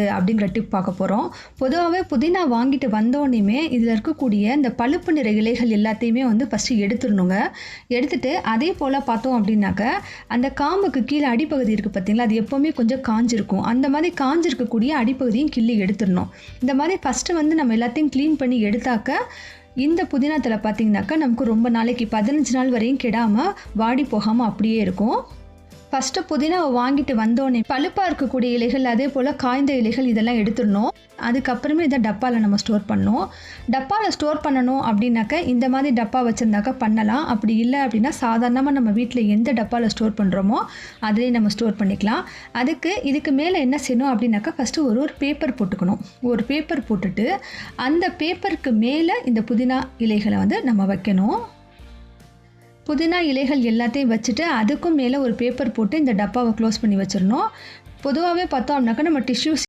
அப்படிங்கிற டிப் பார்க்க போகிறோம். பொதுவாகவே புதினா வாங்கிட்டு வந்தோடனேயுமே இதில் இருக்கக்கூடிய இந்த பழுப்பு நிற இலைகள் எல்லாத்தையுமே வந்து ஃபஸ்ட்டு எடுத்துடணுங்க. எடுத்துட்டு அதே போல் பார்த்தோம் அப்படின்னாக்க அந்த காம்புக்கு கீழே அடிப்பகுதி இருக்குது பார்த்தீங்களா, அது எப்போவுமே கொஞ்சம் காஞ்சிருக்கும். அந்த மாதிரி காஞ்சிருக்கக்கூடிய அடிப்பகுதியும் கிள்ளி எடுத்துடணும். இந்த மாதிரி ஃபஸ்ட்டு வந்து நம்ம எல்லாத்தையும் க்ளீன் பண்ணி எடுத்தாக்க இந்த புதினா தழை பார்த்தீங்கன்னாக்கா நமக்கு ரொம்ப நாளைக்கு 15 நாள் வரையும் கெடாமல் வாடி போகாமல் அப்படியே இருக்கும். ஃபஸ்ட்டு புதினாவை வாங்கிட்டு வந்தோடனே பழுப்பாக இருக்கக்கூடிய இலைகள் அதே போல் காய்ந்த இலைகள் இதெல்லாம் எடுத்துடணும். அதுக்கப்புறமே இதை டப்பாவில் நம்ம ஸ்டோர் பண்ணணும். டப்பாவில் ஸ்டோர் பண்ணணும் அப்படின்னாக்க இந்த மாதிரி டப்பா வச்சுருந்தாக்கா பண்ணலாம். அப்படி இல்லை அப்படின்னா சாதாரணமாக நம்ம வீட்டில் எந்த டப்பாவில் ஸ்டோர் பண்ணுறோமோ அதிலே நம்ம ஸ்டோர் பண்ணிக்கலாம். இதுக்கு மேலே என்ன செய்யணும் அப்படின்னாக்கா ஃபஸ்ட்டு ஒரு பேப்பர் போட்டுக்கணும். ஒரு பேப்பர் போட்டுட்டு அந்த பேப்பருக்கு மேலே இந்த புதினா இலைகளை வந்து நம்ம வைக்கணும். புதினா இலைகள் எல்லாத்தையும் வச்சுட்டு அதுக்கும் மேலே ஒரு பேப்பர் போட்டு இந்த டப்பாவை க்ளோஸ் பண்ணி வச்சிடணும். பொதுவாகவே பார்த்தோம் அப்படின்னாக்கா நம்ம டிஷ்யூஸ்